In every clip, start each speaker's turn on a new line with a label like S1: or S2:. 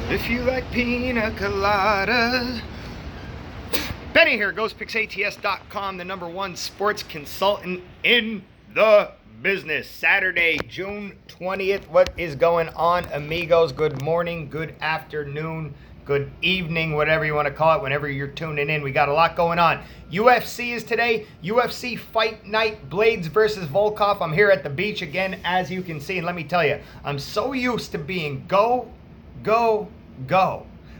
S1: If you like pina coladas. Benny here, GhostPicksATS.com, the #1 sports consultant in the business. Saturday, June 20th. What is going on, amigos? Good morning, good afternoon, good evening, whatever you want to call it, whenever you're tuning in. We got a lot going on. UFC is today. UFC Fight Night, Blaydes versus Volkov. I'm here at the beach again, as you can see. And let me tell you, I'm so used to being go.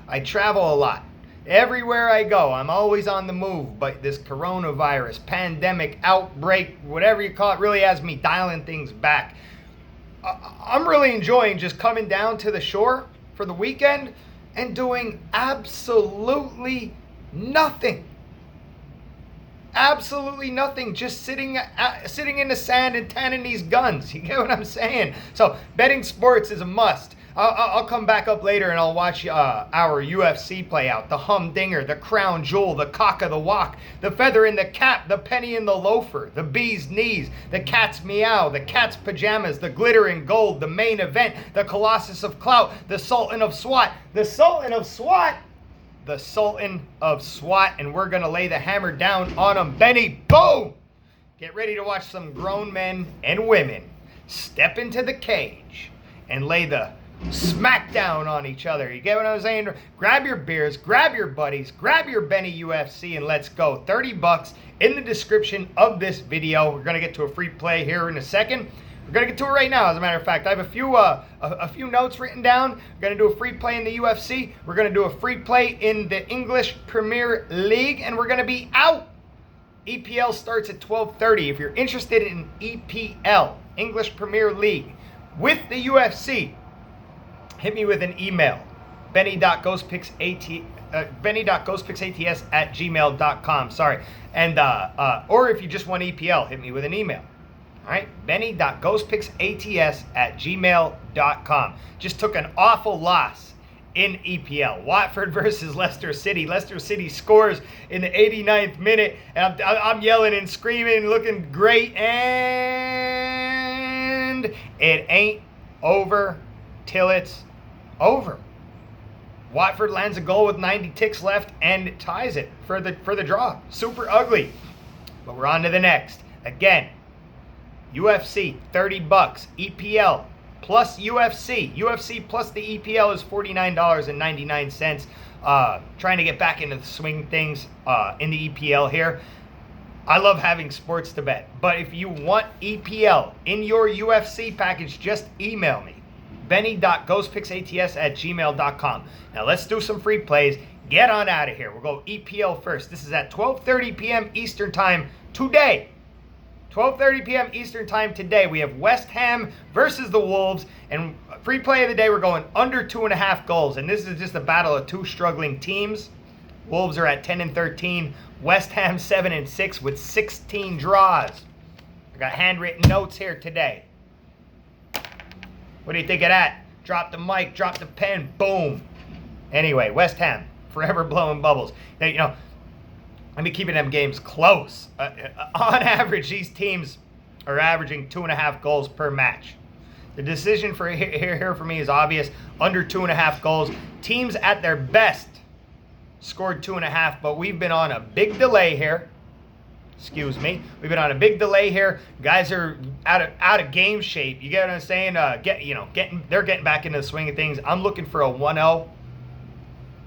S1: I travel a lot. Everywhere I go, I'm always on the move. But this coronavirus, pandemic, outbreak, whatever you call it, really has me dialing things back. I'm really enjoying just coming down to the shore for the weekend and doing absolutely nothing. Absolutely nothing. Just sitting in the sand and tanning these guns. You get what I'm saying? So betting sports is a must. I'll come back up later and I'll watch our UFC play out. The humdinger, the crown jewel, the cock of the walk, the feather in the cap, the penny in the loafer, the bee's knees, the cat's meow, the cat's pajamas, the glittering gold, the main event, the colossus of clout, the sultan of SWAT, the sultan of SWAT, and we're going to lay the hammer down on him. Benny, boom! Get ready to watch some grown men and women step into the cage and lay the smackdown on each other. You get what I'm saying? Grab your beers, grab your buddies, grab your Benny UFC, and let's go. $30 in the description of this video. We're going to get to a free play here in a second. We're going to get to it right now, as a matter of fact. I have a few notes written down. We're going to do a free play in the UFC. We're going to do a free play in the English Premier League, and we're going to be out. EPL starts at 12:30. If you're interested in EPL, English Premier League, with the UFC, hit me with an email, benny.ghostpicksats@gmail.com. Sorry. And or if you just want EPL, hit me with an email. All right, benny.ghostpicksats@gmail.com. Just took an awful loss in EPL. Watford versus Leicester City. Leicester City scores in the 89th minute, and I'm yelling and screaming, looking great, and it ain't over till it's over. Watford lands a goal with 90 ticks left and ties it for the draw. Super ugly. But we're on to the next. Again, UFC, $30. EPL plus UFC. UFC plus the EPL is $49.99. Trying to get back into the swing things in the EPL here. I love having sports to bet. But if you want EPL in your UFC package, just email me. benny.ghostpicksats@gmail.com. Now let's do some free plays. Get on out of here. We'll go EPL first. This is at 12:30 p.m. Eastern Time today. 12:30 p.m. Eastern Time today. We have West Ham versus the Wolves. And free play of the day, we're going under 2.5 goals. And this is just a battle of two struggling teams. Wolves are at 10-13. West Ham 7-6 with 16 draws. I got handwritten notes here today. What do you think of that? Drop the mic, drop the pen, boom. Anyway, West Ham, forever blowing bubbles. Now, you know, I've been keeping them games close. On average, these teams are averaging 2.5 goals per match. The decision for here for me is obvious. Under 2.5 goals. Teams at their best scored 2.5, but we've been on a big delay here. Excuse me. We've been on a big delay here. Guys are out of game shape. You get what I'm saying? They're getting back into the swing of things. I'm looking for a 1-0,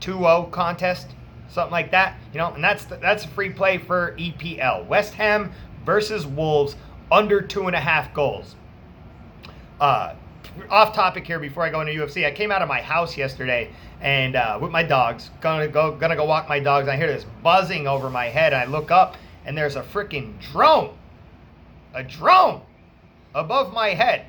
S1: 2-0 contest, something like that. You know, and that's a free play for EPL. West Ham versus Wolves, under 2.5 goals. Off topic here before I go into UFC. I came out of my house yesterday and with my dogs, gonna go walk my dogs. I hear this buzzing over my head. I look up, and there's a freaking drone. A drone above my head.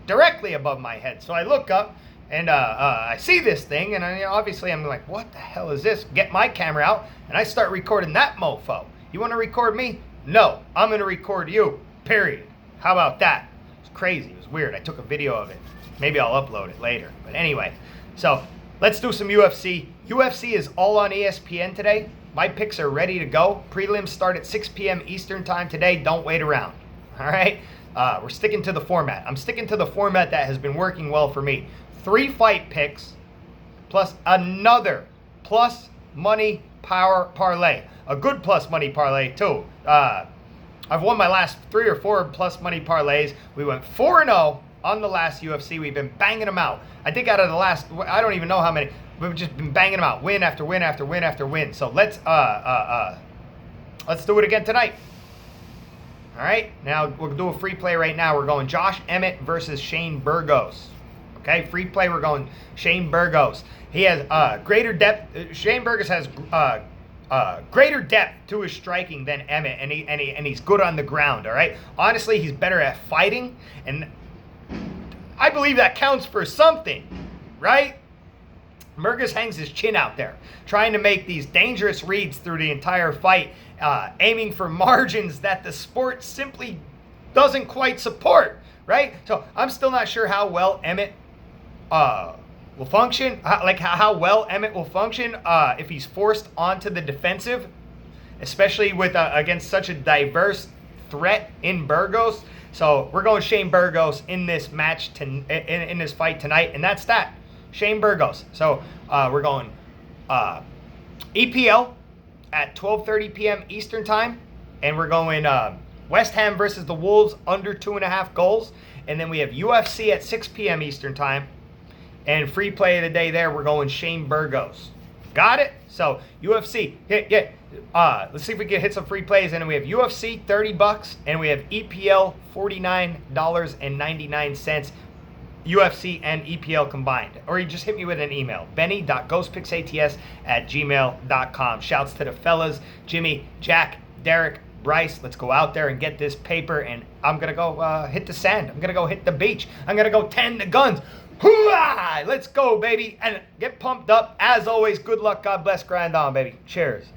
S1: Directly above my head. So I look up, and I see this thing, and obviously I'm like, what the hell is this? Get my camera out, and I start recording that mofo. You want to record me? No. I'm going to record you. Period. How about that? It's crazy. It was weird. I took a video of it. Maybe I'll upload it later. But anyway, so let's do some UFC. UFC is all on ESPN today. My picks are ready to go. Prelims start at 6 p.m. Eastern Time today. Don't wait around. All right? We're sticking to the format. I'm sticking to the format that has been working well for me. 3 fight picks, plus another plus money power parlay. A good plus money parlay too. I've won my last 3 or 4 plus money parlays. We went 4-0 on the last UFC. We've been banging them out. I think out of the last, I don't even know how many. We've just been banging them out, win after win after win after win. So let's do it again tonight. All right, now we'll do a free play right now. We're going Josh Emmett versus Shane Burgos. Okay, free play. We're going Shane Burgos. He has greater depth. Shane Burgos has greater depth to his striking than Emmett, and he's good on the ground. All right. Honestly, he's better at fighting, and I believe that counts for something, right? Burgos hangs his chin out there, trying to make these dangerous reads through the entire fight, aiming for margins that the sport simply doesn't quite support, right? So I'm still not sure how well Emmett will function, how well Emmett will function if he's forced onto the defensive, especially with against such a diverse threat in Burgos. So we're going Shane Burgos in this match in this fight tonight, and that's that. Shane Burgos. So we're going EPL at 12:30 p.m. Eastern time, and we're going West Ham versus the Wolves under 2.5 goals, and then we have UFC at 6 p.m. Eastern time, and free play of the day there, we're going Shane Burgos. Got it? So UFC, let's see if we can hit some free plays, and then we have UFC $30, and we have EPL $49.99. UFC and EPL combined. Or you just hit me with an email, benny.ghostpicksats@gmail.com. Shouts to the fellas, Jimmy, Jack, Derek, Bryce. Let's go out there and get this paper, and I'm going to go hit the sand. I'm going to go hit the beach. I'm going to go tend the guns. Hoo-ah! Let's go, baby. And get pumped up. As always, good luck. God bless. Grind on, baby. Cheers.